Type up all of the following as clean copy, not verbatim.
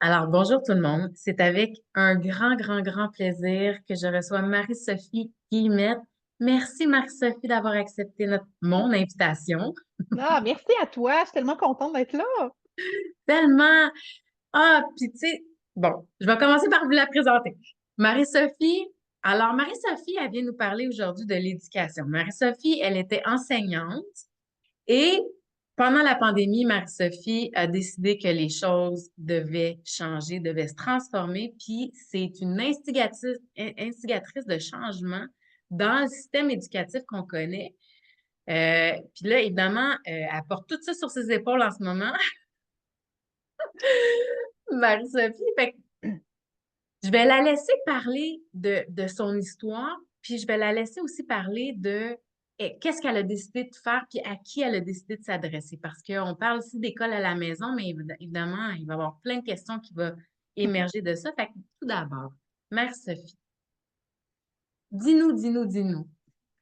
Alors, bonjour tout le monde. C'est avec un grand, grand, grand plaisir que je reçois Marie-Sophie Guillemette. Merci Marie-Sophie d'avoir accepté mon invitation. Ah, merci à toi. Je suis tellement contente d'être là. Tellement. Puis tu sais, bon, je vais commencer par vous la présenter. Marie-Sophie, alors Marie-Sophie, elle vient nous parler aujourd'hui de l'éducation. Marie-Sophie, elle était enseignante. Et pendant la pandémie, Marie-Sophie a décidé que les choses devaient changer, devaient se transformer, puis c'est une instigatrice de changement dans le système éducatif qu'on connaît. Puis là, évidemment, elle porte tout ça sur ses épaules en ce moment, Marie-Sophie. Fait que je vais la laisser parler de son histoire, puis je vais la laisser aussi parler de qu'est-ce qu'elle a décidé de faire, puis à qui elle a décidé de s'adresser. Parce qu'on parle aussi d'école à la maison, mais évidemment, il va y avoir plein de questions qui vont émerger de ça. Fait que tout d'abord, Mère Sophie, dis-nous,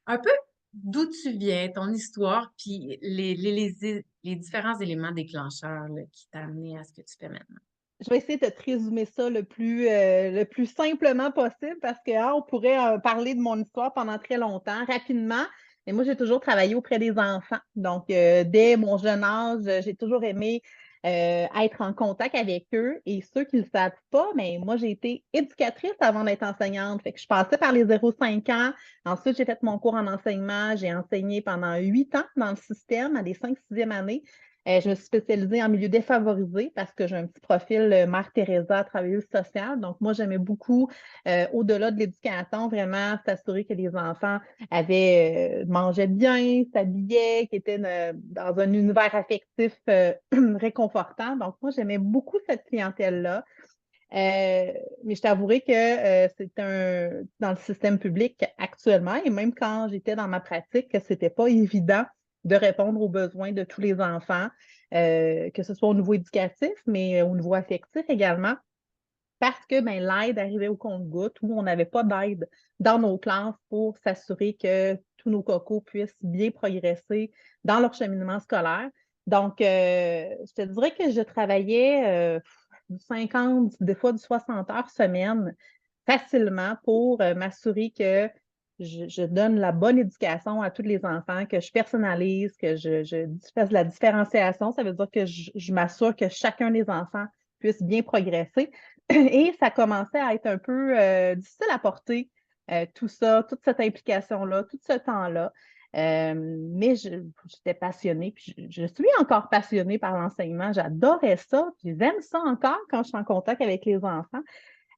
un peu d'où tu viens, ton histoire, puis les différents éléments déclencheurs là, qui t'ont amené à ce que tu fais maintenant. Je vais essayer de te résumer ça le plus simplement possible parce que on pourrait parler de mon histoire pendant très longtemps, rapidement. Mais moi, j'ai toujours travaillé auprès des enfants. Donc, dès mon jeune âge, j'ai toujours aimé être en contact avec eux. Et ceux qui ne le savent pas, mais moi, j'ai été éducatrice avant d'être enseignante. Fait que je passais par les 0-5 ans. Ensuite, j'ai fait mon cours en enseignement. J'ai enseigné pendant 8 ans dans le système à des 5e années. Je me suis spécialisée en milieu défavorisé parce que j'ai un petit profil Mère Teresa, travailleuse sociale. Donc, moi, j'aimais beaucoup, au-delà de l'éducation, vraiment s'assurer que les enfants mangeaient bien, s'habillaient, qu'ils étaient dans un univers affectif réconfortant. Donc, moi, j'aimais beaucoup cette clientèle-là. Mais je t'avouerai que dans le système public actuellement, et même quand j'étais dans ma pratique, que c'était pas évident de répondre aux besoins de tous les enfants, que ce soit au niveau éducatif, mais au niveau affectif également, parce que ben, l'aide arrivait au compte-gouttes où on n'avait pas d'aide dans nos classes pour s'assurer que tous nos cocos puissent bien progresser dans leur cheminement scolaire. Donc, je te dirais que je travaillais du 50, des fois du 60 heures semaine facilement pour m'assurer que je donne la bonne éducation à tous les enfants, que je personnalise, que je fasse de la différenciation. Ça veut dire que je m'assure que chacun des enfants puisse bien progresser. Et ça commençait à être un peu difficile à porter, tout ça, toute cette implication-là, tout ce temps-là. Mais j'étais passionnée, puis je suis encore passionnée par l'enseignement. J'adorais ça, puis j'aime ça encore quand je suis en contact avec les enfants.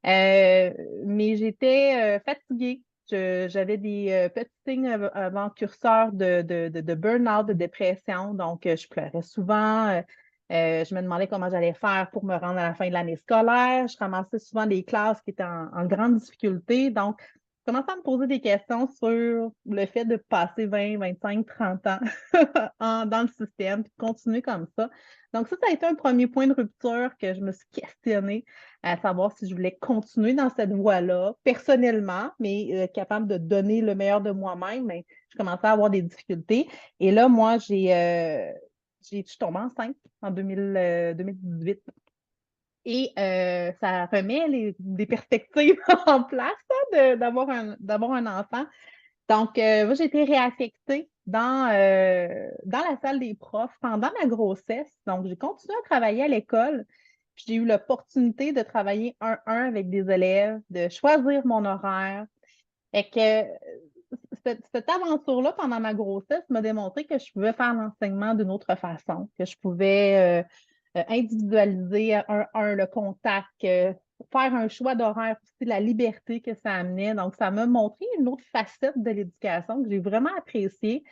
Euh, mais j'étais fatiguée. J'avais des petits signes avant-curseurs de burn-out, de dépression. Donc, je pleurais souvent. Je me demandais comment j'allais faire pour me rendre à la fin de l'année scolaire. Je ramassais souvent des classes qui étaient en grande difficulté. Donc, je commençais à me poser des questions sur le fait de passer 20, 25, 30 ans dans le système, puis de continuer comme ça. Donc, ça a été un premier point de rupture que je me suis questionnée à savoir si je voulais continuer dans cette voie-là, personnellement, mais capable de donner le meilleur de moi-même, mais je commençais à avoir des difficultés. Et là, moi, je suis tombée enceinte en 2018. Et ça remet des perspectives en place d'avoir un enfant. Donc, moi, j'ai été réaffectée dans la salle des profs pendant ma grossesse. Donc, j'ai continué à travailler à l'école. Puis j'ai eu l'opportunité de travailler un avec des élèves, de choisir mon horaire. Et que cette aventure-là, pendant ma grossesse, m'a démontré que je pouvais faire l'enseignement d'une autre façon, que je pouvais individualiser le contact, faire un choix d'horaire aussi, la liberté que ça amenait. Donc, ça m'a montré une autre facette de l'éducation que j'ai vraiment appréciée.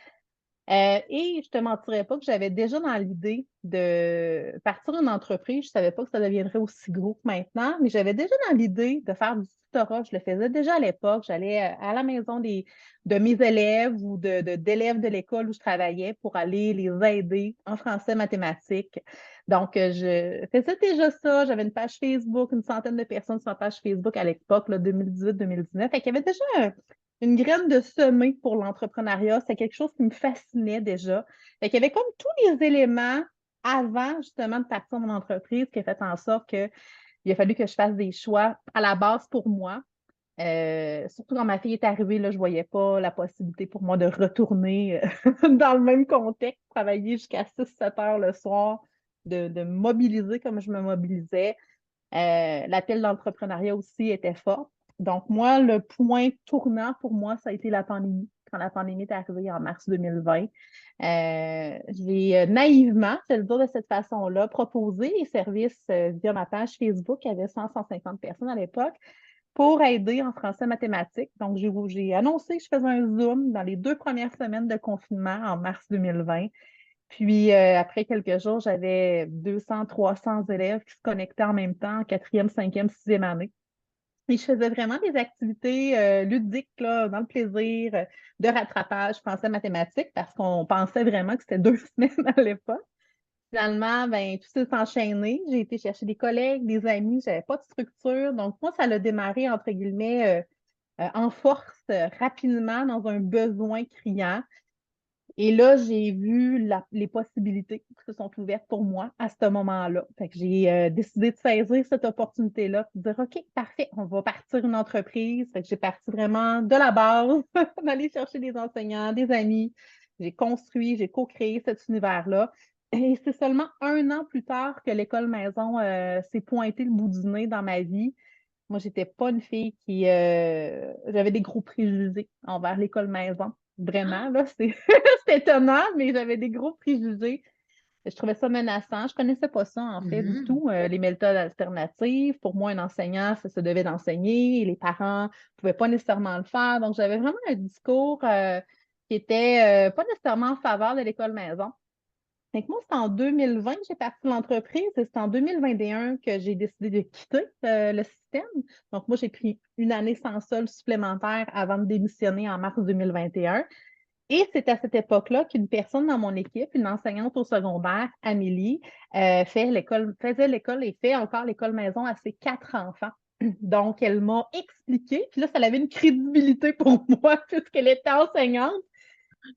Et je te mentirais pas que j'avais déjà dans l'idée de partir une entreprise. Je savais pas que ça deviendrait aussi gros que maintenant, mais j'avais déjà dans l'idée de faire du tutorat. Je le faisais déjà à l'époque. J'allais à la maison de mes élèves ou d'élèves de l'école où je travaillais pour aller les aider en français, mathématiques. Donc, je faisais déjà ça. J'avais une page Facebook, une centaine de personnes sur ma page Facebook à l'époque, 2018-2019. Fait qu'il y avait déjà une graine de semer pour l'entrepreneuriat. C'est quelque chose qui me fascinait déjà. Fait qu'il y avait comme tous les éléments avant justement de partir mon entreprise qui a fait en sorte que il a fallu que je fasse des choix à la base pour moi. Surtout quand ma fille est arrivée, là, je ne voyais pas la possibilité pour moi de retourner dans le même contexte, travailler jusqu'à 6 7 heures le soir, de me mobiliser comme je me mobilisais. L'appel d'entrepreneuriat aussi était fort. Donc, moi, le point tournant pour moi, ça a été la pandémie. Quand la pandémie est arrivée en mars 2020, j'ai naïvement, c'est le dire de cette façon-là, proposé les services via ma page Facebook, il y avait 150 personnes à l'époque, pour aider en français mathématiques. Donc, j'ai annoncé que je faisais un Zoom dans les 2 premières semaines de confinement en mars 2020. Puis, après quelques jours, j'avais 200, 300 élèves qui se connectaient en même temps en quatrième, cinquième, sixième année. Et je faisais vraiment des activités ludiques, là, dans le plaisir, de rattrapage français-mathématiques, parce qu'on pensait vraiment que c'était 2 semaines à l'époque. Finalement, ben, tout s'est enchaîné. J'ai été chercher des collègues, des amis, j'avais pas de structure. Donc, moi, ça a démarré, entre guillemets, en force, rapidement, dans un besoin criant. Et là, j'ai vu les possibilités qui se sont ouvertes pour moi à ce moment-là. Fait que j'ai décidé de saisir cette opportunité-là, de dire, OK, parfait, on va partir une entreprise. Fait que j'ai parti vraiment de la base, d'aller chercher des enseignants, des amis. J'ai construit, j'ai co-créé cet univers-là. Et c'est seulement 1 an plus tard que l'école maison s'est pointée le bout du nez dans ma vie. Moi, j'étais pas une fille qui... j'avais des gros préjugés envers l'école maison. Vraiment, là, c'est c'est étonnant, mais j'avais des gros préjugés. Je trouvais ça menaçant. Je connaissais pas ça, en fait, du Mhm. tout, les méthodes alternatives. Pour moi, un enseignant, ça se devait d'enseigner. Et les parents ne pouvaient pas nécessairement le faire. Donc, j'avais vraiment un discours qui était pas nécessairement en faveur de l'école maison. Fait que moi, c'est en 2020 que j'ai parti de l'entreprise et c'est en 2021 que j'ai décidé de quitter le système. Donc, moi, j'ai pris une année sans solde supplémentaire avant de démissionner en mars 2021. Et c'est à cette époque-là qu'une personne dans mon équipe, une enseignante au secondaire, Amélie, faisait l'école et fait encore l'école maison à ses 4 enfants. Donc, elle m'a expliqué, puis là, ça avait une crédibilité pour moi puisqu'elle était enseignante.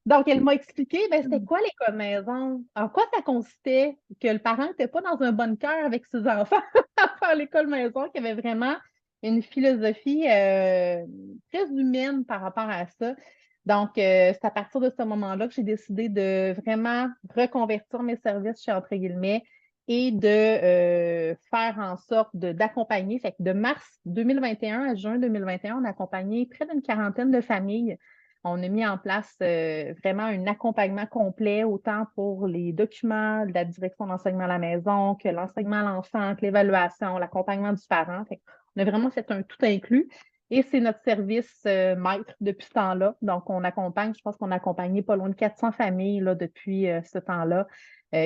Donc, elle m'a expliqué, ben, c'était quoi l'école maison? En quoi ça consistait? Que le parent n'était pas dans un bon cœur avec ses enfants à faire l'école maison, qu'il y avait vraiment une philosophie très humaine par rapport à ça. Donc, c'est à partir de ce moment-là que j'ai décidé de vraiment reconvertir mes services chez Entre guillemets et de faire en sorte d'accompagner. Fait que de mars 2021 à juin 2021, on a accompagné près d'une quarantaine de familles. On a mis en place vraiment un accompagnement complet, autant pour les documents de la direction d'enseignement à la maison que l'enseignement à l'enfant, que l'évaluation, l'accompagnement du parent. Fait on a vraiment fait un tout inclus. Et c'est notre service maître depuis ce temps-là. Donc, on accompagne, je pense qu'on a accompagné pas loin de 400 familles là, depuis ce temps-là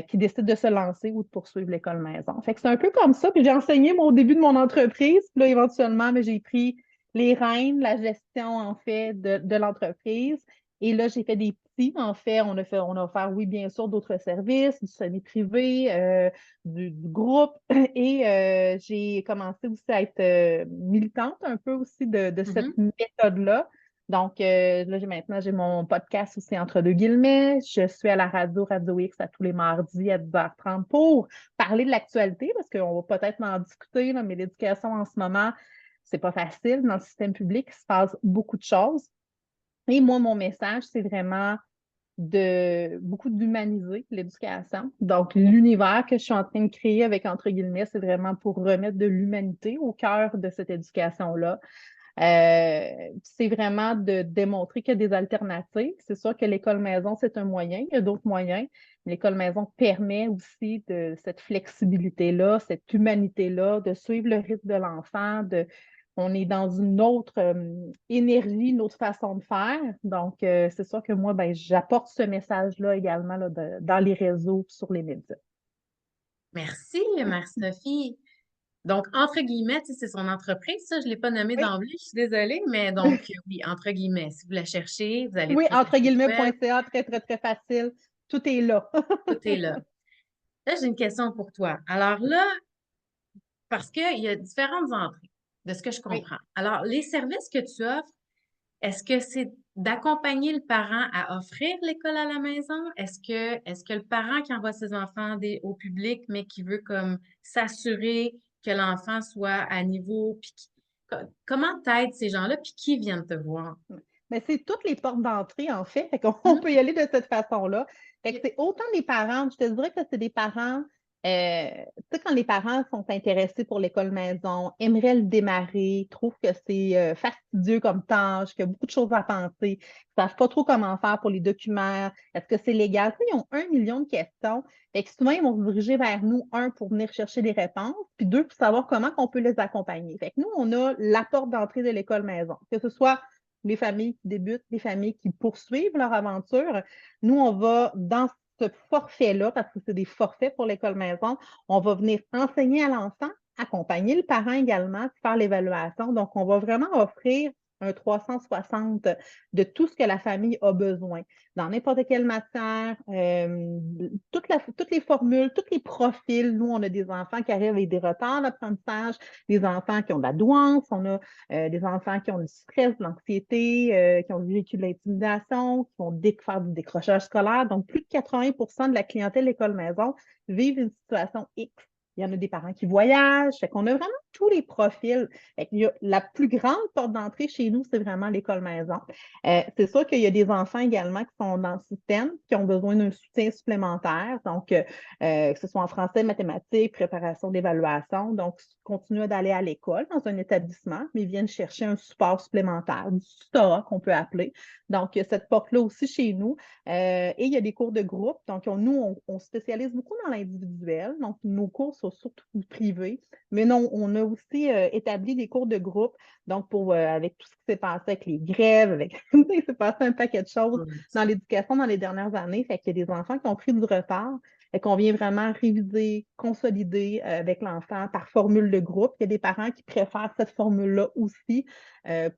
qui décident de se lancer ou de poursuivre l'école maison. Fait que c'est un peu comme ça. Puis j'ai enseigné au début de mon entreprise. Puis là, éventuellement, mais j'ai pris les rênes, la gestion, en fait, de l'entreprise. Et là, j'ai fait des petits. En fait, on a offert, oui, bien sûr, d'autres services, du semi-privé, du groupe. Et j'ai commencé aussi à être militante un peu aussi de cette Mhm. méthode-là. Donc, là, maintenant, j'ai mon podcast aussi entre deux guillemets. Je suis à la Radio X à tous les mardis à 10h30 pour parler de l'actualité, parce qu'on va peut-être en discuter, là, mais l'éducation en ce moment, c'est pas facile. Dans le système public, il se passe beaucoup de choses. Et moi, mon message, c'est vraiment de beaucoup d'humaniser l'éducation. Donc, l'univers que je suis en train de créer avec entre guillemets, c'est vraiment pour remettre de l'humanité au cœur de cette éducation-là. C'est vraiment de démontrer qu'il y a des alternatives. C'est sûr que l'école maison, c'est un moyen, il y a d'autres moyens. L'école maison permet aussi de cette flexibilité-là, cette humanité-là, de suivre le rythme de l'enfant, on est dans une autre énergie, une autre façon de faire. Donc, c'est sûr que moi, ben, j'apporte ce message-là également là, dans les réseaux, sur les médias. Merci, Marie-Sophie. Donc, entre guillemets, tu sais, c'est son entreprise, ça, je ne l'ai pas nommé Oui, d'emblée, je suis désolée, mais donc, oui, entre guillemets, si vous la cherchez, vous allez oui, sur son entre site web, guillemets.ca, très, très, très facile. Tout est là. tout est là. Là, j'ai une question pour toi. Alors là, parce qu'il y a différentes entrées, de ce que je Oui. comprends. Alors, les services que tu offres, est-ce que c'est d'accompagner le parent à offrir l'école à la maison? Est-ce que le parent qui envoie ses enfants au public, mais qui veut comme s'assurer que l'enfant soit à niveau, puis comment t'aides ces gens-là, puis qui viennent te voir? Mais c'est toutes les portes d'entrée, en fait. Fait qu'on Mhm. peut y aller de cette façon-là. Fait que c'est autant les parents, je te dirais que c'est des parents, tu sais, quand les parents sont intéressés pour l'école maison, aimeraient le démarrer, trouvent que c'est fastidieux comme tâche, qu'il y a beaucoup de choses à penser, ne savent pas trop comment faire pour les documents, est-ce que c'est légal? Tu sais, ils ont 1 million de questions. Fait que souvent, ils vont se diriger vers nous, un, pour venir chercher des réponses, puis deux, pour savoir comment on peut les accompagner. Fait que nous, on a la porte d'entrée de l'école maison, que ce soit les familles qui débutent, les familles qui poursuivent leur aventure. Nous, on va dans ce forfait-là, parce que c'est des forfaits pour l'école maison, on va venir enseigner à l'enfant, accompagner le parent également, faire l'évaluation. Donc, on va vraiment offrir un 360 de tout ce que la famille a besoin dans n'importe quelle matière, toutes les formules, tous les profils. Nous, on a des enfants qui arrivent avec des retards d'apprentissage, des enfants qui ont de la douance, on a des enfants qui ont du stress, de l'anxiété, qui ont vécu de l'intimidation, qui vont faire du décrochage scolaire. Donc, plus de 80 de la clientèle école-maison vivent une situation X. Il y en a des parents qui voyagent. Fait qu'on a vraiment tous les profils. Fait qu'il y a, la plus grande porte d'entrée chez nous, c'est vraiment l'école-maison. C'est sûr qu'il y a des enfants également qui sont dans le système, qui ont besoin d'un soutien supplémentaire. Donc, que ce soit en français, mathématiques, préparation d'évaluation. Donc, continuent d'aller à l'école dans un établissement, mais ils viennent chercher un support supplémentaire, du tutorat qu'on peut appeler. Donc, il y a cette porte-là aussi chez nous. Et il y a des cours de groupe. Donc, nous, on spécialise beaucoup dans l'individuel. Donc, nos cours sont surtout privés. Mais non, on a aussi établi des cours de groupe. Donc, avec tout ce qui s'est passé avec les grèves, il s'est passé un paquet de choses dans l'éducation dans les dernières années. Fait qu'il y a des enfants qui ont pris du retard et qu'on vient vraiment réviser, consolider avec l'enfant par formule de groupe. Il y a des parents qui préfèrent cette formule-là aussi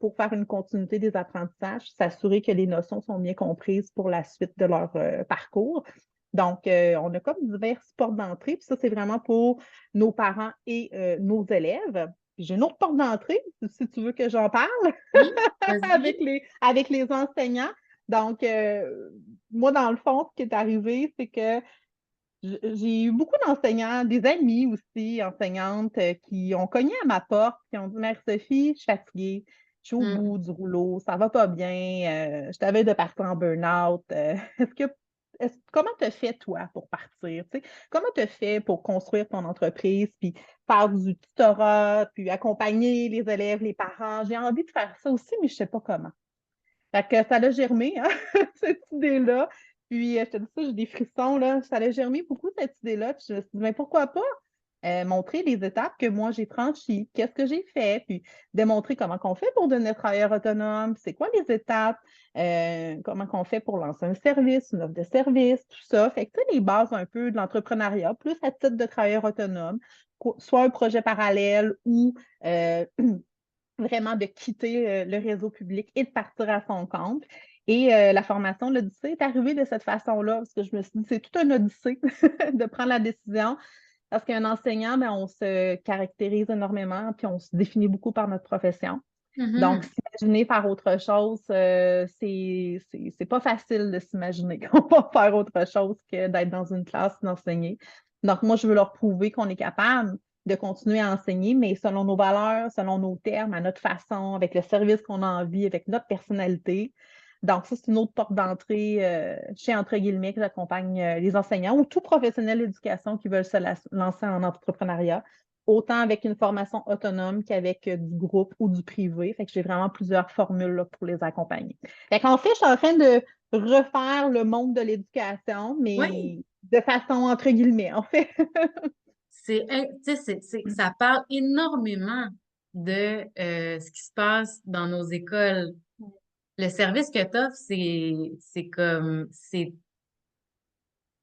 pour faire une continuité des apprentissages, s'assurer que les notions sont bien comprises pour la suite de leur parcours. Donc, on a comme diverses portes d'entrée, puis ça, c'est vraiment pour nos parents et nos élèves. J'ai une autre porte d'entrée, si tu veux que j'en parle, Oui, vas-y. avec les enseignants. Donc, moi, dans le fond, ce qui est arrivé, c'est que j'ai eu beaucoup d'enseignants, des amis aussi, enseignantes, qui ont cogné à ma porte, qui ont dit: Mère Sophie, je suis fatiguée, je suis au Mm. bout du rouleau, ça va pas bien, je t'avais de partir en burn-out. Comment tu as fait, toi, pour partir? Tu sais? Comment tu as fait pour construire ton entreprise, puis faire du tutorat, puis accompagner les élèves, les parents? J'ai envie de faire ça aussi, mais je sais pas comment. Fait que ça a germé, hein, cette idée-là. Puis, je te dis ça, j'ai des frissons, là. Ça a germé beaucoup, cette idée-là. Puis, je me suis dit, mais pourquoi pas montrer les étapes que moi, j'ai franchies, qu'est-ce que j'ai fait, puis démontrer comment on fait pour devenir travailleur autonome, c'est quoi les étapes, comment on fait pour lancer un service, une offre de service, tout ça. Fait que, tu sais, les bases un peu de l'entrepreneuriat, plus à titre de travailleur autonome, soit un projet parallèle ou vraiment de quitter le réseau public et de partir à son compte. Et la formation de l'Odyssée est arrivée de cette façon-là, parce que je me suis dit, c'est tout un Odyssée de prendre la décision, parce qu'un enseignant, ben, on se caractérise énormément, puis on se définit beaucoup par notre profession. Donc, Mhm. s'imaginer faire autre chose, c'est pas facile de s'imaginer qu'on va faire autre chose que d'être dans une classe, d'enseigner. Donc, moi, je veux leur prouver qu'on est capable de continuer à enseigner, mais selon nos valeurs, selon nos termes, à notre façon, avec le service qu'on a envie, avec notre personnalité. Donc, ça, c'est une autre porte d'entrée chez Entre guillemets que j'accompagne les enseignants ou tout professionnel d'éducation qui veulent se lancer en entrepreneuriat, autant avec une formation autonome qu'avec du groupe ou du privé. Fait que j'ai vraiment plusieurs formules là, pour les accompagner. Fait qu'en fait, je suis en train de refaire le monde de l'éducation, Oui, mais de façon entre guillemets, en fait. tu sais, ça parle énormément de ce qui se passe dans nos écoles. Le service que tu offres,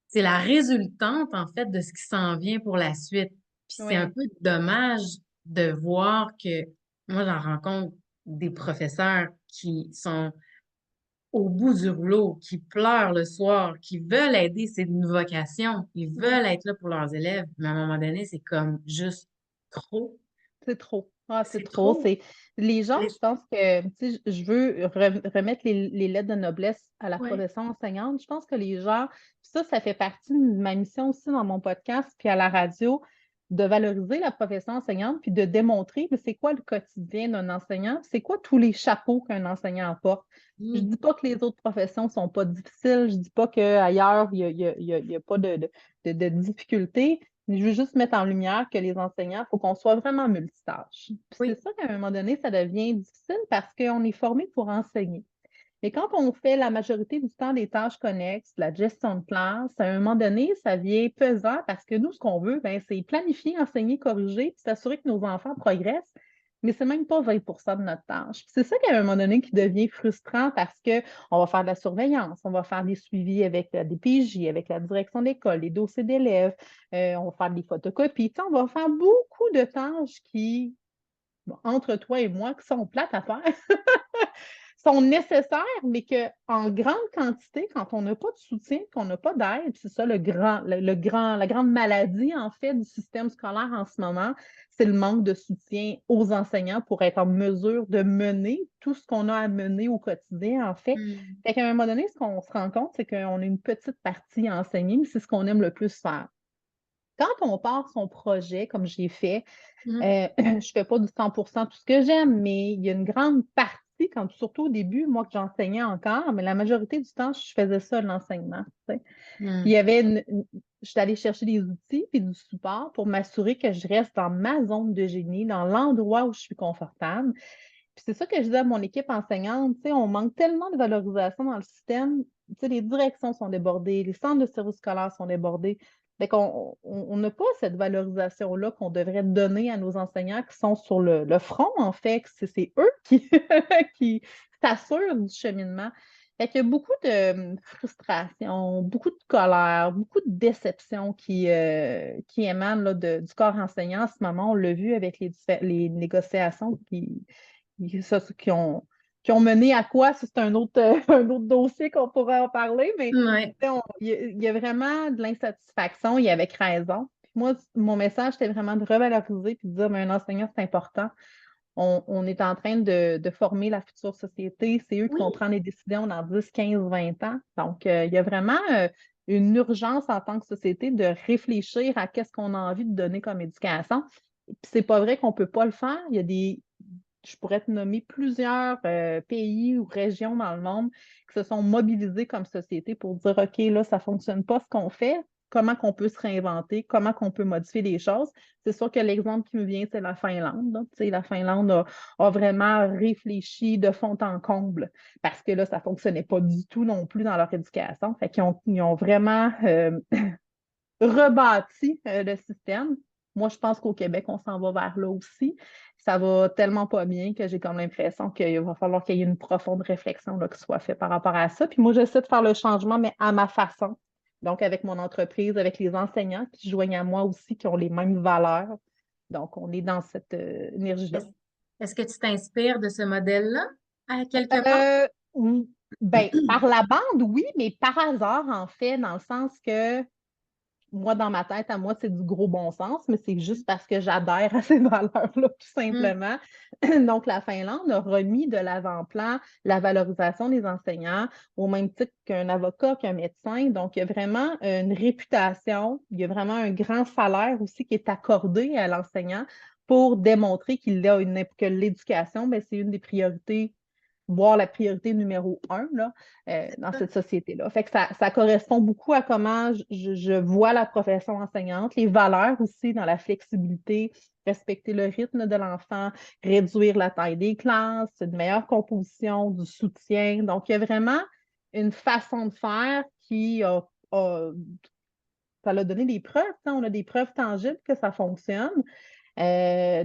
c'est la résultante, en fait, de ce qui s'en vient pour la suite. Puis c'est un Oui, peu dommage de voir que, moi, j'en rencontre des professeurs qui sont au bout du rouleau, qui pleurent le soir, qui veulent aider, c'est une vocation, ils oui, veulent être là pour leurs élèves, mais à un moment donné, c'est comme juste trop. c'est trop. Ah, c'est C'est trop. trop. Les gens, Les- je pense que tu sais, je veux remettre les lettres de noblesse à la Ouais. profession enseignante. Je pense que les gens, ça fait partie de ma mission aussi dans mon podcast, puis à la radio. de valoriser la profession enseignante, puis de démontrer mais c'est quoi le quotidien d'un enseignant, c'est quoi tous les chapeaux qu'un enseignant porte. Je ne Mm. dis pas que les autres professions ne sont pas difficiles, je ne dis pas qu'ailleurs, il y a pas de difficultés, mais je veux juste mettre en lumière que les enseignants, il faut qu'on soit vraiment multitâches. Puis c'est Oui. ça qu'à un moment donné, ça devient difficile parce qu'on est formé pour enseigner. Mais quand on fait la majorité du temps des tâches connexes, la gestion de classe, à un moment donné, ça devient pesant parce que nous, ce qu'on veut, ben, c'est planifier, enseigner, corriger, puis s'assurer que nos enfants progressent. Mais c'est même pas 20 de notre tâche. Puis c'est ça qu'à un moment donné qui devient frustrant parce qu'on va faire de la surveillance, on va faire des suivis avec la DPJ, avec la direction d'école, les dossiers d'élèves, on va faire des photocopies. Tu sais, on va faire beaucoup de tâches qui, bon, entre toi et moi, qui sont plates à faire. Sont nécessaires, mais qu'en grande quantité, quand on n'a pas de soutien, qu'on n'a pas d'aide, c'est ça la grande maladie, en fait, du système scolaire en ce moment, c'est le manque de soutien aux enseignants pour être en mesure de mener tout ce qu'on a à mener au quotidien, en fait. Mm. Fait qu'à un moment donné, ce qu'on se rend compte, c'est qu'on a une petite partie à enseigner, mais c'est ce qu'on aime le plus faire. Quand on part son projet, comme j'ai fait, Mm. je ne fais pas du 100% tout ce que j'aime, mais il y a une grande partie, surtout au début, moi que j'enseignais encore, mais la majorité du temps, je faisais ça, l'enseignement. Tu sais. Puis il y Mm. avait je suis allée chercher des outils et du support pour m'assurer que je reste dans ma zone de génie, dans l'endroit où je suis confortable. Puis c'est ça que je dis à mon équipe enseignante, tu sais, on manque tellement de valorisation dans le système. Tu sais, les directions sont débordées, les centres de services scolaires sont débordés. Fait qu'on on n'a pas cette valorisation-là qu'on devrait donner à nos enseignants qui sont sur le front, en fait. C'est eux qui, qui s'assurent du cheminement. Fait qu'il y a beaucoup de frustration, beaucoup de colère, beaucoup de déception qui émanent là, du corps enseignant en ce moment. On l'a vu avec les négociations qui ont mené à quoi? Ça, c'est un autre, un autre dossier qu'on pourrait en parler, mais Ouais. il y a vraiment de l'insatisfaction, il y avait raison. Puis moi, mon message, c'était vraiment de revaloriser puis de dire, mais un enseignant, c'est important. On est en train de former la future société. C'est eux qui Oui. vont prendre les décisions dans 10, 15, 20 ans. Donc, il y a vraiment une urgence en tant que société de réfléchir à qu'est-ce qu'on a envie de donner comme éducation. Puis c'est pas vrai qu'on ne peut pas le faire. Il y a je pourrais te nommer plusieurs pays ou régions dans le monde qui se sont mobilisés comme société pour dire, OK, là, ça ne fonctionne pas ce qu'on fait, comment qu'on peut se réinventer, comment qu'on peut modifier les choses. C'est sûr que l'exemple qui me vient, c'est la Finlande. Là. Tu sais, la Finlande a vraiment réfléchi de fond en comble parce que là, ça ne fonctionnait pas du tout non plus dans leur éducation. Fait qu'ils ils ont vraiment rebâti le système. Moi, je pense qu'au Québec, on s'en va vers là aussi. Ça va tellement pas bien que j'ai comme l'impression qu'il va falloir qu'il y ait une profonde réflexion là, qui soit faite par rapport à ça. Puis moi, j'essaie de faire le changement, mais à ma façon. Donc, avec mon entreprise, avec les enseignants qui se joignent à moi aussi, qui ont les mêmes valeurs. Donc, on est dans cette énergie-là. Est-ce, est-ce que tu t'inspires de ce modèle-là à quelque part? Euh, ben, par la bande, oui, mais par hasard, en fait, dans le sens que moi, dans ma tête, à moi, c'est du gros bon sens, mais c'est juste parce que j'adhère à ces valeurs-là, tout Mm. simplement. Donc, la Finlande a remis de l'avant-plan la valorisation des enseignants au même titre qu'un avocat, qu'un médecin. Donc, il y a vraiment une réputation, il y a vraiment un grand salaire aussi qui est accordé à l'enseignant pour démontrer que l'éducation, ben, c'est une des priorités voire la priorité numéro un là, dans cette société-là. Fait que ça correspond beaucoup à comment je vois la profession enseignante, les valeurs aussi dans la flexibilité, respecter le rythme de l'enfant, réduire la taille des classes, une meilleure composition, du soutien. Donc, il y a vraiment une façon de faire a ça a donné des preuves. On a des preuves tangibles que ça fonctionne.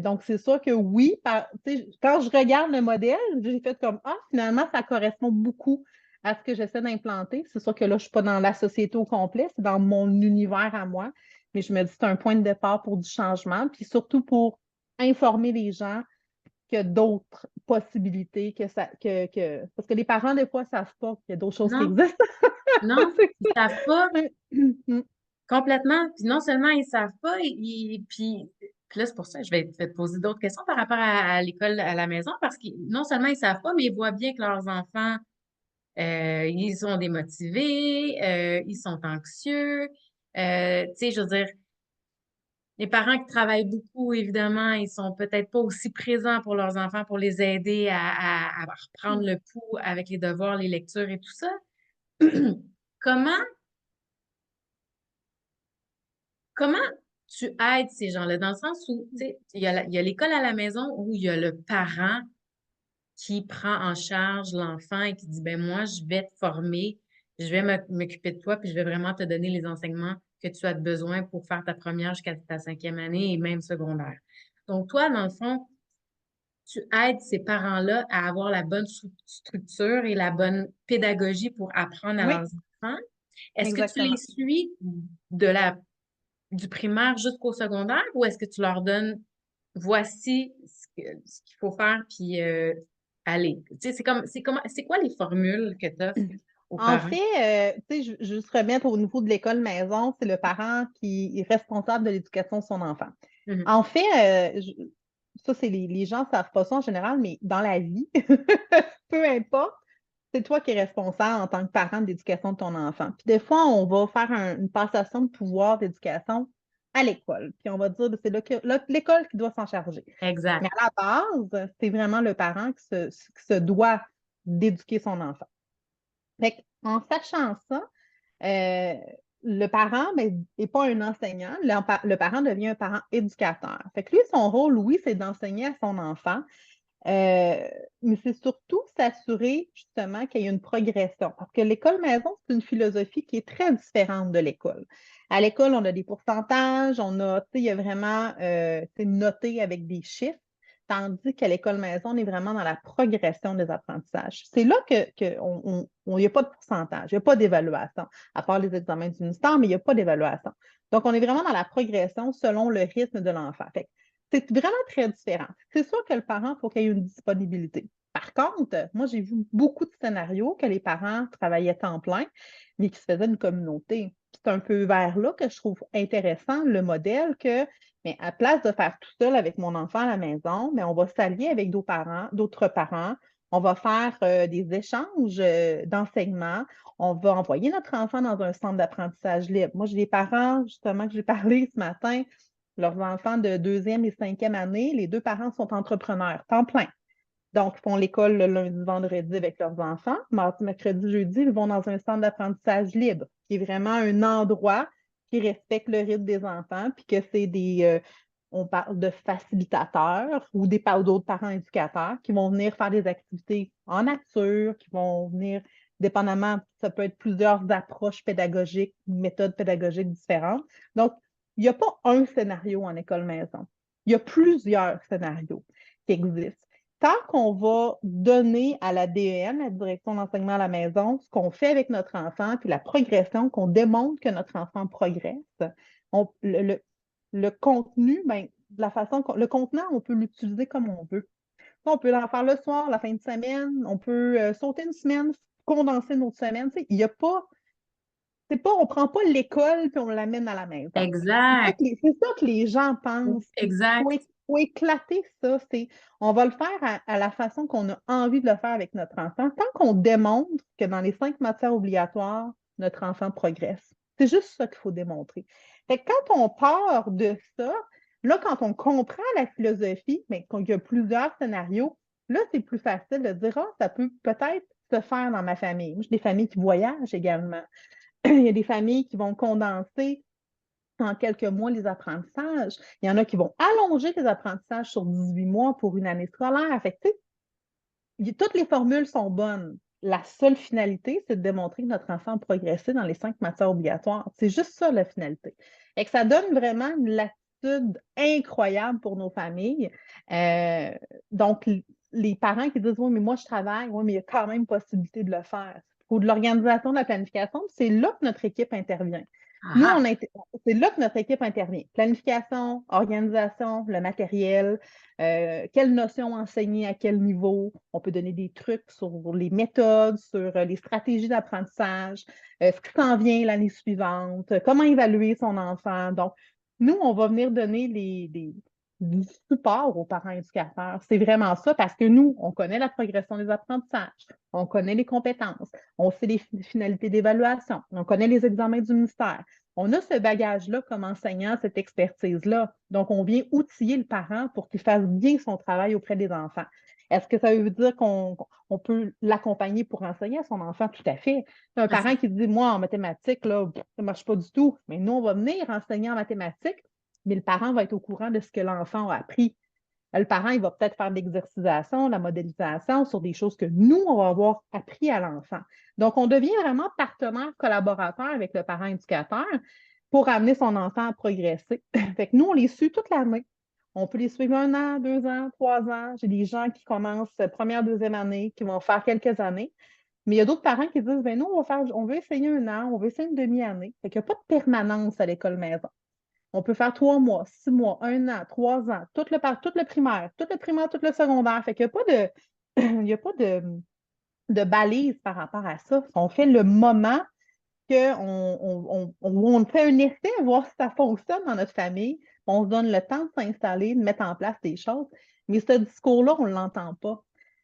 Donc, c'est sûr que oui, quand je regarde le modèle, j'ai fait comme, ah, finalement, ça correspond beaucoup à ce que j'essaie d'implanter. C'est sûr que là, je ne suis pas dans la société au complet, c'est dans mon univers à moi. Mais je me dis, c'est un point de départ pour du changement, puis surtout pour informer les gens qu'il y a d'autres possibilités, parce que les parents, des fois, ne savent pas qu'il y a d'autres choses qui Non, existent. non, ils savent pas Mm. complètement. Puis non seulement ils savent pas, puis là, c'est pour ça que je vais te poser d'autres questions par rapport à l'école à la maison, parce que non seulement ils savent pas, mais ils voient bien que leurs enfants, ils sont démotivés, ils sont anxieux. Tu sais, je veux dire, Les parents qui travaillent beaucoup, évidemment, ils sont peut-être pas aussi présents pour leurs enfants pour les aider à reprendre le pouls avec les devoirs, les lectures et tout ça. Comment, comment tu aides ces gens-là? Dans le sens où, tu sais, il y a l'école à la maison où il y a le parent qui prend en charge l'enfant et qui dit, ben moi, je vais te former, je vais m'occuper de toi, puis je vais vraiment te donner les enseignements que tu as besoin pour faire ta première jusqu'à ta cinquième année et même secondaire. Donc, toi, dans le fond, tu aides ces parents-là à avoir la bonne structure et la bonne pédagogie pour apprendre à Oui, leurs enfants. Est-ce que tu les exactement. suis de du primaire jusqu'au secondaire ou est-ce que tu leur donnes voici ce qu'il faut faire puis allez. Tu sais, c'est quoi les formules que tu offres aux En parents? fait, tu sais, juste remettre au niveau de l'école maison, c'est le parent qui est responsable de l'éducation de son enfant. Mhm. En fait, ça, c'est les gens ne savent pas ça en général, mais dans la vie, peu importe, c'est toi qui es responsable en tant que parent de l'éducation de ton enfant. Puis des fois, on va faire une passation de pouvoir d'éducation à l'école. Puis on va dire que c'est l'école qui doit s'en charger. Mais Exact. à la base, c'est vraiment le parent qui se doit d'éduquer son enfant. Fait en sachant ça, euh, le parent n'est pas un enseignant. Le parent devient un parent éducateur. Fait que lui, son rôle, oui, c'est d'enseigner à son enfant, euh, mais c'est surtout s'assurer justement qu'il y ait une progression. Parce que l'école maison, c'est une philosophie qui est très différente de l'école. À l'école, on a des pourcentages, tu sais, il y a vraiment, c'est noté avec des chiffres, tandis qu'à l'école maison, on est vraiment dans la progression des apprentissages. C'est là il n'y a pas de pourcentage, il n'y a pas d'évaluation, à part les examens du ministère, mais il n'y a pas d'évaluation. Donc, on est vraiment dans la progression selon le rythme de l'enfant. Fait c'est vraiment très différent. C'est sûr que le parent, il faut qu'il y ait une disponibilité. Par contre, moi, j'ai vu beaucoup de scénarios que les parents travaillaient temps plein, mais qui se faisaient une communauté. C'est un peu vers là que je trouve intéressant le modèle que, mais à place de faire tout seul avec mon enfant à la maison, mais on va s'allier avec d'autres parents. On va faire des échanges d'enseignement. On va envoyer notre enfant dans un centre d'apprentissage libre. Moi, j'ai des parents, justement, que j'ai parlé ce matin, leurs enfants de deuxième et cinquième année, les deux parents sont entrepreneurs, temps plein. Donc, ils font l'école le lundi, vendredi avec leurs enfants. Mardi, mercredi, jeudi, ils vont dans un centre d'apprentissage libre, qui est vraiment un endroit qui respecte le rythme des enfants, puis que c'est on parle de facilitateurs ou d'autres parents éducateurs qui vont venir faire des activités en nature, qui vont venir, dépendamment, ça peut être plusieurs approches pédagogiques, méthodes pédagogiques différentes. Donc, il n'y a pas un scénario en école maison. Il y a plusieurs scénarios qui existent. Tant qu'on va donner à la DEM, la direction d'enseignement à la maison, ce qu'on fait avec notre enfant, puis la progression, qu'on démontre que notre enfant progresse, on- le, le- le contenu, ben, le contenant, on peut l'utiliser comme on veut. On peut en faire le soir, la fin de semaine, on peut sauter une semaine, condenser une autre semaine. Tu sais, il y a pas, c'est pas, on prend pas l'école puis on l'amène à la maison. Exact. C'est ça que les gens pensent. Puis Exact. faut éclater ça. On va le faire à la façon qu'on a envie de le faire avec notre enfant, tant qu'on démontre que dans les 5 matières obligatoires, notre enfant progresse. C'est juste ça qu'il faut démontrer. Fait que quand on part de ça, là, quand on comprend la philosophie, mais qu'il y a plusieurs scénarios, là, c'est plus facile de dire, ah, ça peut peut-être se faire dans ma famille. Moi, j'ai des familles qui voyagent également. Il y a des familles qui vont condenser en quelques mois les apprentissages. Il y en a qui vont allonger les apprentissages sur 18 mois pour une année scolaire. Fait que, toutes les formules sont bonnes. La seule finalité, c'est de démontrer que notre enfant a progressé dans les 5 matières obligatoires. C'est juste ça, la finalité. Et que ça donne vraiment une latitude incroyable pour nos familles. Euh, donc, les parents qui disent, oui, mais moi, je travaille, oui, mais il y a quand même possibilité de le faire. Il faut de l'organisation, de la planification. C'est là que notre équipe intervient. Nous, Ah, c'est là que notre équipe intervient. Planification, organisation, le matériel, quelles notions enseigner à quel niveau. On peut donner des trucs sur les méthodes, sur les stratégies d'apprentissage, ce qui s'en vient l'année suivante, comment évaluer son enfant. Donc, nous, on va venir donner du support aux parents éducateurs. C'est vraiment ça parce que nous, on connaît la progression des apprentissages, on connaît les compétences, on sait les finalités d'évaluation, on connaît les examens du ministère. On a ce bagage-là comme enseignant, cette expertise-là. Donc, on vient outiller le parent pour qu'il fasse bien son travail auprès des enfants. Est-ce que ça veut dire qu'on peut l'accompagner pour enseigner à son enfant? Tout à fait. Un Ouais, parent qui dit, moi, en mathématiques, là, ça ne marche pas du tout. Mais nous, on va venir enseigner en mathématiques, mais le parent va être au courant de ce que l'enfant a appris. Le parent, il va peut-être faire de l'exercisation, de la modélisation sur des choses que nous, on va avoir appris à l'enfant. Donc, on devient vraiment partenaire, collaborateur avec le parent éducateur pour amener son enfant à progresser. Fait que nous, on les suit toute l'année. On peut les suivre 1 an, 2 ans, 3 ans. J'ai des gens qui commencent première, deuxième année, qui vont faire quelques années. Mais il y a d'autres parents qui disent, ben nous, on veut essayer 1 an, on veut essayer une demi-année. Fait qu'il n'y a pas de permanence à l'école maison. On peut faire 3 mois, 6 mois, 1 an, 3 ans, tout le primaire, tout le secondaire. Fait qu'il n'y a pas de, il y a pas de balise par rapport à ça. On fait le moment on fait un essai, voir si ça fonctionne dans notre famille. On se donne le temps de s'installer, de mettre en place des choses. Mais ce discours-là, on ne l'entend pas.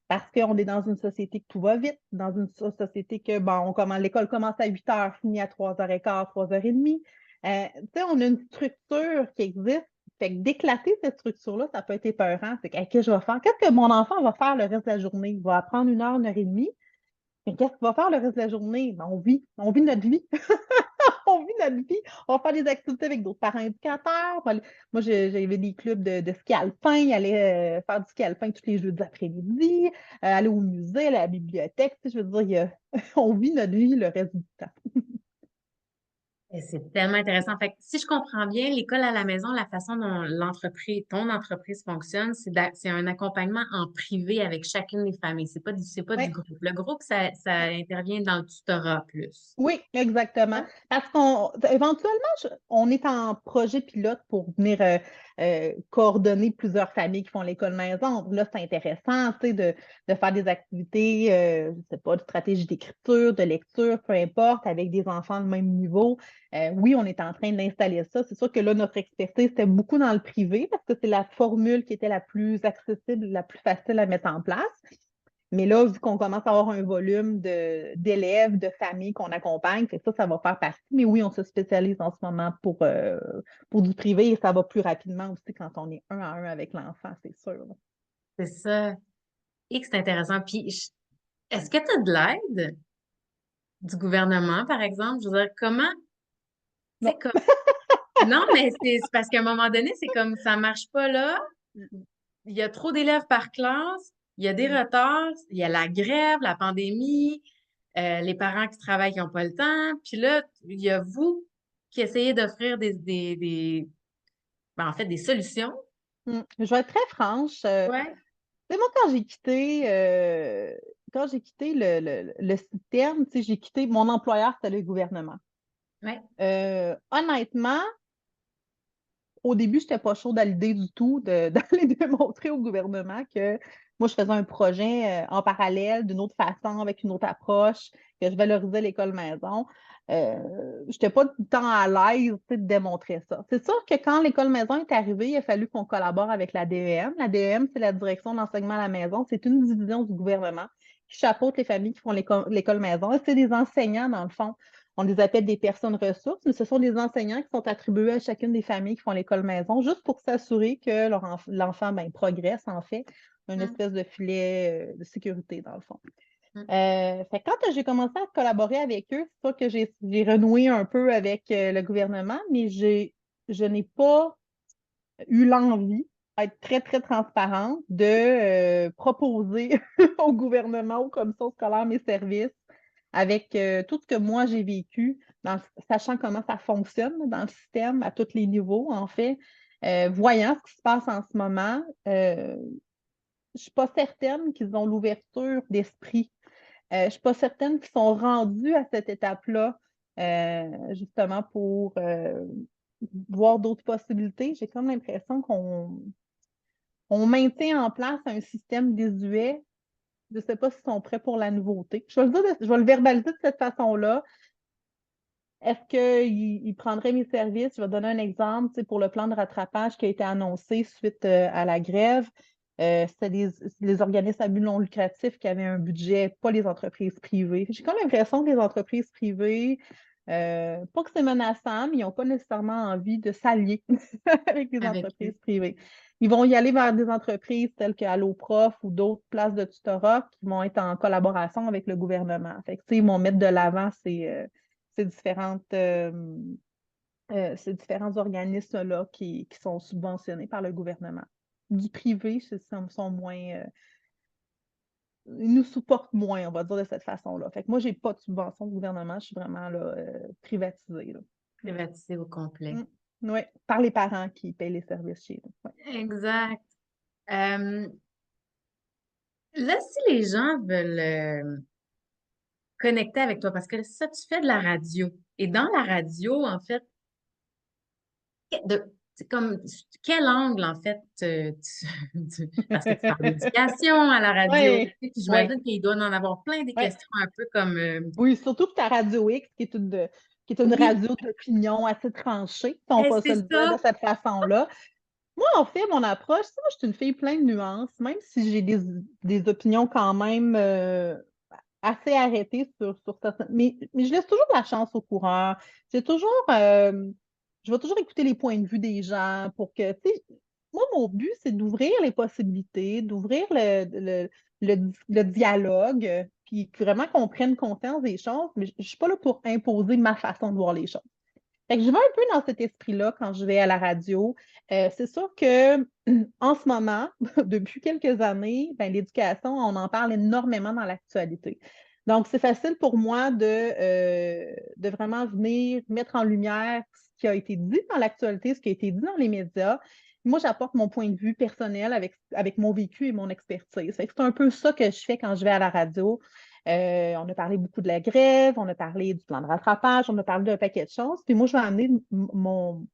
Parce qu'on est dans une société que tout va vite, dans une société que, bon, l'école commence à 8 heures, finit à 3h15, 3h30. Tu sais, on a une structure qui existe. Fait que d'éclater cette structure-là, ça peut être épeurant. C'est qu'est-ce que je vais faire? Qu'est-ce que mon enfant va faire le reste de la journée? Il va apprendre 1 heure et demie. Mais qu'est-ce qu'il va faire le reste de la journée? Ben, on vit notre vie. On vit notre vie. On va faire des activités avec d'autres parents éducateurs. Moi, j'avais des clubs de ski alpin. Il allait faire du ski alpin tous les jeudis après-midi, aller au musée, aller à la bibliothèque. Tu sais, je veux dire, on vit notre vie le reste du temps. et c'est tellement intéressant. Fait que si je comprends bien, l'école à la maison, la façon dont ton entreprise fonctionne, c'est un accompagnement en privé avec chacune des familles. C'est pas du Oui. groupe. Le groupe, ça intervient dans le tutorat plus. Oui, exactement. Ouais. Parce qu'on éventuellement, on est en projet pilote pour venir coordonner plusieurs familles qui font l'école maison. Là, c'est intéressant, tu sais, de faire des activités, je sais pas, de stratégie d'écriture, de lecture, peu importe, avec des enfants de même niveau. Oui, on est en train d'installer ça. C'est sûr que là, notre expertise, c'était beaucoup dans le privé parce que c'est la formule qui était la plus accessible, la plus facile à mettre en place. Mais là, vu qu'on commence à avoir un volume d'élèves, de familles qu'on accompagne, c'est ça va faire partie. Mais oui, on se spécialise en ce moment pour du privé et ça va plus rapidement aussi quand on est 1 à 1 avec l'enfant, c'est sûr, là. C'est ça. Et que c'est intéressant. Puis, est-ce que tu as de l'aide du gouvernement, par exemple? Je veux dire, comment, tu Non. sais, comme, non, mais c'est parce qu'à un moment donné, c'est comme ça marche pas là. Il y a trop d'élèves par classe, il y a des retards, il y a la grève, la pandémie, les parents qui travaillent qui n'ont pas le temps. Puis là, il y a vous qui essayez d'offrir ben, en fait, des solutions. Je vais être très franche. Ouais. Tu sais, moi, quand j'ai quitté le système, tu sais, j'ai quitté mon employeur, c'était le gouvernement. Ouais. Honnêtement, au début, je n'étais pas chaude à l'idée du tout d'aller démontrer au gouvernement que moi, je faisais un projet en parallèle, d'une autre façon, avec une autre approche, que je valorisais l'école maison. Je n'étais pas tout le temps à l'aise, tu sais, de démontrer ça. C'est sûr que quand l'école maison est arrivée, il a fallu qu'on collabore avec la DEM. La DEM, c'est la direction d'enseignement à la maison. C'est une division du gouvernement qui chapeaute les familles qui font l'école maison. Et c'est des enseignants, dans le fond. On les appelle des personnes ressources, mais ce sont des enseignants qui sont attribués à chacune des familles qui font l'école maison, juste pour s'assurer que l'enfant progresse, en fait, une Hum, espèce de filet de sécurité, dans le fond. hum. Fait que quand j'ai commencé à collaborer avec eux, c'est sûr que j'ai renoué un peu avec le gouvernement, mais je n'ai pas eu l'envie, à être très, très transparente, de proposer au gouvernement, aux commissions scolaires, mes services avec tout ce que moi j'ai vécu, sachant comment ça fonctionne dans le système à tous les niveaux, en fait, voyant ce qui se passe en ce moment, je ne suis pas certaine qu'ils ont l'ouverture d'esprit. Je ne suis pas certaine qu'ils sont rendus à cette étape-là, justement pour voir d'autres possibilités. J'ai comme l'impression qu'on maintient en place un système désuet. Je ne sais pas s'ils sont prêts pour la nouveauté. Je vais le verbaliser de cette façon-là. Est-ce qu'il prendrait mes services? Je vais donner un exemple, tu sais, pour le plan de rattrapage qui a été annoncé suite à la grève. C'était les organismes à but non lucratif qui avaient un budget, pas les entreprises privées. J'ai comme l'impression que les entreprises privées Pas que c'est menaçant, mais ils n'ont pas nécessairement envie de s'allier avec les Avec eux. entreprises privées. Ils vont y aller vers des entreprises telles que Alloprof ou d'autres places de tutorat qui vont être en collaboration avec le gouvernement. Fait que, tu sais, ils vont mettre de l'avant ces ces différents organismes-là qui sont subventionnés par le gouvernement. Du privé, sont moins, ils nous supportent moins, on va dire de cette façon-là. Fait que moi, j'ai pas de subvention du gouvernement, je suis vraiment là, privatisée, là. Privatisé au complet. Mm. Oui, par les parents qui payent les services chez nous. Ouais. Exact. Euh, Là, si les gens veulent connecter avec toi, parce que ça, tu fais de la radio. Et dans la radio, en fait, de, c'est comme quel angle, en fait, parce que tu parles d'éducation à la radio, Ouais, puis ouais, j'imagine qu'il doit en avoir plein des ouais. questions un peu comme Oui, surtout que ta Radio X, qui est une oui, radio d'opinion assez tranchée, si on peut se c'est le dire de ça. cette façon-là. Moi, en fait, mon approche, moi, je suis une fille pleine de nuances, même si j'ai des opinions quand même assez arrêtées sur certaines. Mais je laisse toujours la chance au coureur. J'ai toujours, je vais toujours écouter les points de vue des gens pour que, tu sais, moi, mon but, c'est d'ouvrir les possibilités, d'ouvrir le dialogue, puis vraiment qu'on prenne conscience des choses, mais je ne suis pas là pour imposer ma façon de voir les choses. Fait que je vais un peu dans cet esprit-là quand je vais à la radio. C'est sûr que en ce moment, depuis quelques années, ben, l'éducation, on en parle énormément dans l'actualité. Donc, c'est facile pour moi de vraiment venir mettre en lumière ce qui a été dit dans l'actualité, ce qui a été dit dans les médias. Moi, j'apporte mon point de vue personnel avec mon vécu et mon expertise. Fait que c'est un peu ça que je fais quand je vais à la radio. On a parlé beaucoup de la grève, on a parlé du plan de rattrapage, on a parlé d'un paquet de choses. Puis moi, je vais amener mon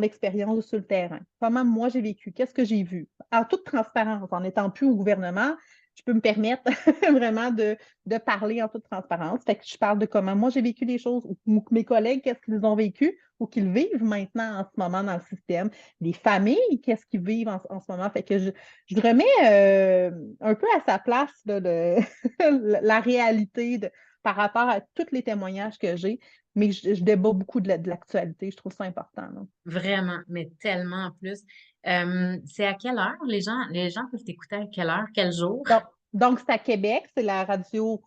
expérience sur le terrain. Comment moi j'ai vécu, qu'est-ce que j'ai vu. En toute transparence, en n'étant plus au gouvernement, je peux me permettre vraiment de parler en toute transparence. Fait que je parle de comment moi j'ai vécu les choses, ou mes collègues, qu'est-ce qu'ils ont vécu ou qu'ils vivent maintenant en ce moment dans le système. Les familles, qu'est-ce qu'ils vivent en ce moment. Fait que je remets un peu à sa place là, la réalité par rapport à tous les témoignages que j'ai, mais je débat beaucoup de l'actualité. Je trouve ça important, là. Vraiment, mais tellement en plus. C'est à quelle heure les gens peuvent t'écouter à quelle heure, quel jour? Donc, donc c'est à Québec, c'est la Radio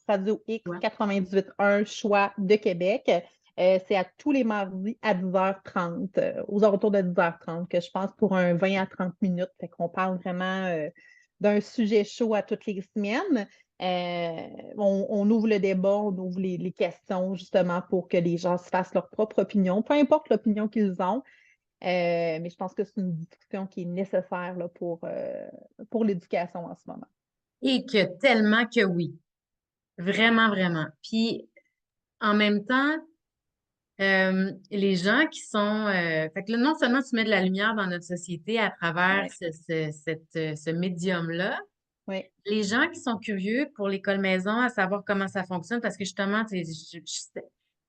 X Ouais. 98.1 Choix de Québec. C'est à tous les mardis à 10h30, aux alentours de 10h30, que je pense pour un 20 à 30 minutes. Fait qu'on parle vraiment d'un sujet chaud à toutes les semaines. On ouvre le débat, on ouvre les questions justement pour que les gens se fassent leur propre opinion, peu importe l'opinion qu'ils ont. Mais je pense que c'est une discussion qui est nécessaire là, pour l'éducation en ce moment. Et que tellement que oui. Vraiment, vraiment. Puis, en même temps, les gens qui sont... fait que là, non seulement tu mets de la lumière dans notre société à travers Oui, ce médium-là, oui. les gens qui sont curieux pour l'école maison, à savoir comment ça fonctionne, parce que justement,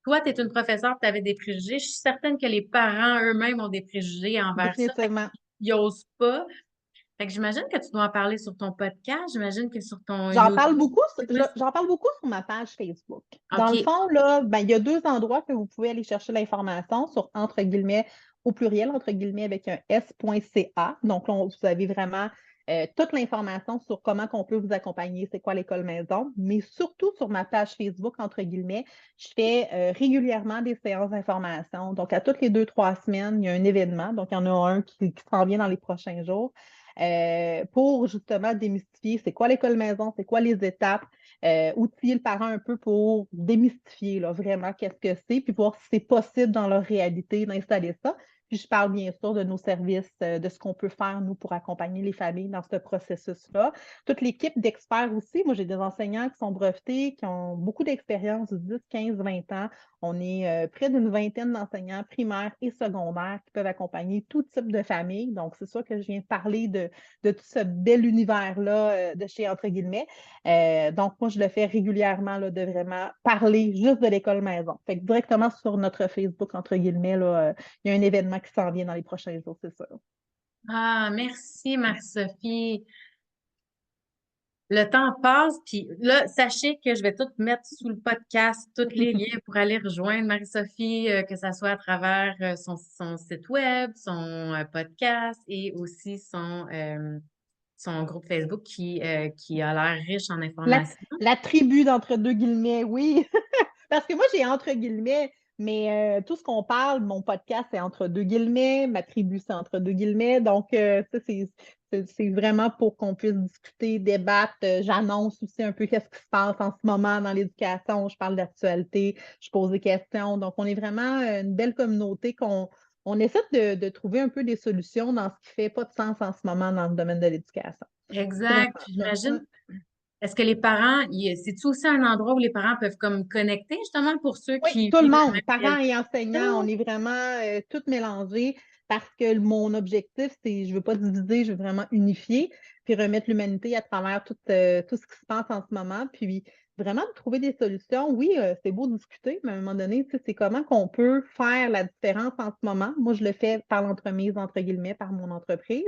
toi, tu es une professeure, tu avais des préjugés. Je suis certaine que les parents eux-mêmes ont des préjugés envers ça. Fait Définitivement. qu'ils n'osent pas. Fait que j'imagine que tu dois en parler sur ton podcast. J'imagine que sur ton J'en parle YouTube. beaucoup, C'est quoi ça? j'en parle beaucoup sur ma page Facebook. Dans le OK. fond, là, ben, il y a deux endroits que vous pouvez aller chercher l'information sur entre guillemets, au pluriel, entre guillemets, avec un s.ca. Donc, là, vous avez vraiment toute l'information sur comment on peut vous accompagner, c'est quoi l'école maison, mais surtout sur ma page Facebook, entre guillemets, je fais régulièrement des séances d'information. Donc, à toutes les 2, 3 semaines, il y a un événement. Donc, il y en a un qui s'en vient dans les prochains jours. Pour justement démystifier c'est quoi l'école maison, c'est quoi les étapes, outiller le parent un peu pour démystifier là, vraiment qu'est-ce que c'est, puis voir si c'est possible dans leur réalité d'installer ça. Puis je parle bien sûr de nos services, de ce qu'on peut faire, nous, pour accompagner les familles dans ce processus-là. Toute l'équipe d'experts aussi. Moi, j'ai des enseignants qui sont brevetés, qui ont beaucoup d'expérience, 10, 15, 20 ans. On est près d'une vingtaine d'enseignants primaires et secondaires qui peuvent accompagner tout type de famille. Donc, c'est sûr que je viens parler de tout ce bel univers-là de chez entre guillemets. Donc, moi, je le fais régulièrement là, de vraiment parler juste de l'école maison. Fait que directement sur notre Facebook, entre guillemets, là, il y a un événement qui s'en vient dans les prochains jours, c'est ça. Ah, merci, Marie-Sophie. le temps passe, puis là, sachez que je vais tout mettre sous le podcast, tous les liens pour aller rejoindre Marie-Sophie, que ça soit à travers son site web, son podcast et aussi son groupe Facebook qui a l'air riche en La, informations. la tribu d'entre deux guillemets, oui. Parce que moi, j'ai entre guillemets, mais tout ce qu'on parle, mon podcast, c'est entre deux guillemets, ma tribu, c'est entre deux guillemets. Donc, ça, c'est vraiment pour qu'on puisse discuter, débattre. J'annonce aussi un peu qu'est-ce qui se passe en ce moment dans l'éducation. Je parle d'actualité, je pose des questions. Donc, on est vraiment une belle communauté on essaie de trouver un peu des solutions dans ce qui fait pas de sens en ce moment dans le domaine de l'éducation. C'est vraiment Exact. Puis ça. j'imagine, est-ce que les parents, c'est-tu aussi un endroit où les parents peuvent comme connecter justement pour ceux Oui, qui tout le vivent la monde, même parents réalité? et enseignants, on est vraiment tous mélangés parce que mon objectif, c'est, je ne veux pas diviser, je veux vraiment unifier, puis remettre l'humanité à travers tout ce qui se passe en ce moment, puis vraiment de trouver des solutions. Oui, c'est beau de discuter, mais à un moment donné, tu sais, c'est comment qu'on peut faire la différence en ce moment. Moi, je le fais par l'entremise, entre guillemets, par mon entreprise,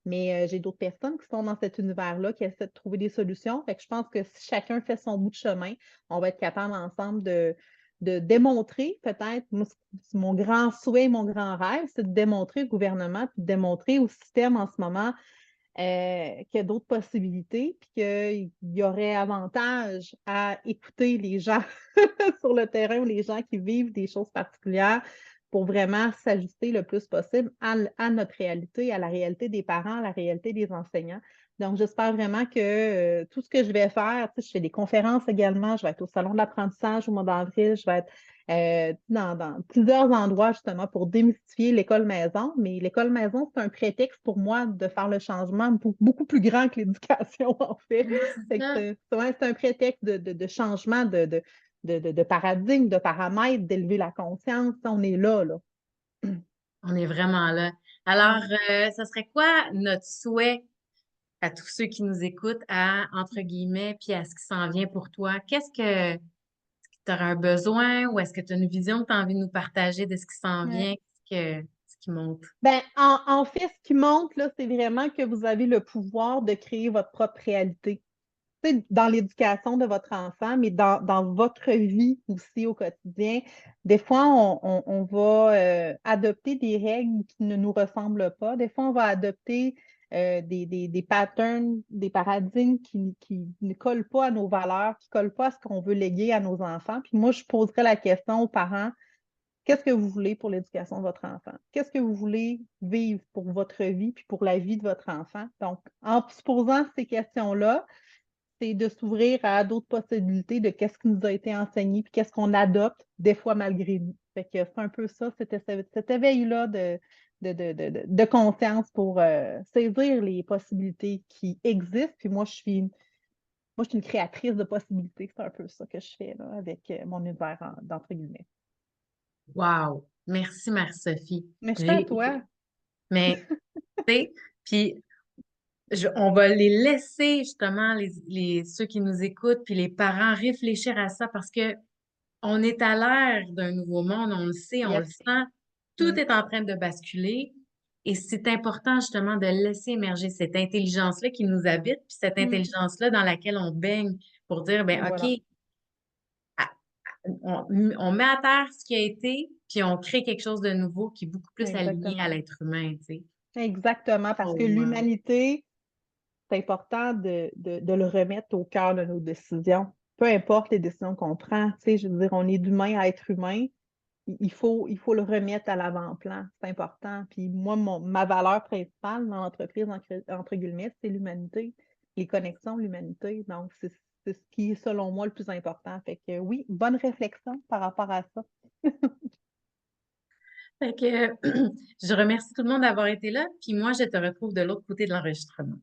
mais j'ai d'autres personnes qui sont dans cet univers-là, qui essaient de trouver des solutions. Fait que je pense que si chacun fait son bout de chemin, on va être capable ensemble de démontrer, peut-être, mon grand souhait, mon grand rêve, c'est de démontrer au gouvernement, puis de démontrer au système en ce moment qu'il y a d'autres possibilités, puis qu'il y aurait avantage à écouter les gens sur le terrain ou les gens qui vivent des choses particulières pour vraiment s'ajuster le plus possible à notre réalité, à la réalité des parents, à la réalité des enseignants. Donc, j'espère vraiment que tout ce que je vais faire, tu sais, je fais des conférences également, je vais être au Salon de l'apprentissage au mois d'avril, je vais être dans plusieurs endroits justement pour démystifier l'école maison. Mais l'école maison, c'est un prétexte pour moi de faire le changement beaucoup plus grand que l'éducation, en fait. Non, c'est Fait que ça. c'est un prétexte de changement de paradigme, de paramètres, d'élever la conscience. On est là, là. On est vraiment là. Alors, Mm. ça serait quoi notre souhait à tous ceux qui nous écoutent à, entre guillemets, puis à ce qui s'en vient pour toi? Qu'est-ce que tu auras un besoin ou est-ce que tu as une vision que tu as envie de nous partager de ce qui s'en Ouais. vient, ce qui monte? Ben, en fait, ce qui montre, là, c'est vraiment que vous avez le pouvoir de créer votre propre réalité. Tu sais, dans l'éducation de votre enfant, mais dans votre vie aussi au quotidien. Des fois, on va adopter des règles qui ne nous ressemblent pas. Des fois, on va adopter des patterns, des paradigmes qui ne collent pas à nos valeurs, qui ne collent pas à ce qu'on veut léguer à nos enfants. Puis moi, je poserais la question aux parents, qu'est-ce que vous voulez pour l'éducation de votre enfant? Qu'est-ce que vous voulez vivre pour votre vie puis pour la vie de votre enfant? Donc, en se posant ces questions-là, c'est de s'ouvrir à d'autres possibilités de qu'est-ce qui nous a été enseigné, puis qu'est-ce qu'on adopte, des fois malgré nous. Fait que c'est un peu ça, cet éveil-là de conscience pour saisir les possibilités qui existent. Puis moi, je suis une créatrice de possibilités. C'est un peu ça que je fais là, avec mon univers d'entre guillemets. Wow! Merci, Marie-Sophie. Merci à J'ai, toi. mais, tu sais, puis on va les laisser justement, ceux qui nous écoutent, puis les parents réfléchir à ça parce que on est à l'ère d'un nouveau monde, on le sait, on le Yes. sent. Tout Mm. est en train de basculer et c'est important justement de laisser émerger cette intelligence-là qui nous habite, puis cette Mm. intelligence-là dans laquelle on baigne pour dire, Et ben OK, voilà. à- on met à terre ce qui a été, puis on crée quelque chose de nouveau qui est beaucoup plus aligné à Exactement. l'être humain, tu sais. Exactement, parce que Oh, wow. l'humanité, c'est important de le remettre au cœur de nos décisions. Peu importe les décisions qu'on prend, tu sais, je veux dire, on est d'humain à être humain. Il faut le remettre à l'avant-plan. C'est important. Puis moi, ma valeur principale dans l'entreprise, entre guillemets, c'est l'humanité, les connexions, l'humanité. Donc, c'est ce qui est, selon moi, le plus important. Fait que oui, bonne réflexion par rapport à ça. Fait que je remercie tout le monde d'avoir été là, puis moi, je te retrouve de l'autre côté de l'enregistrement.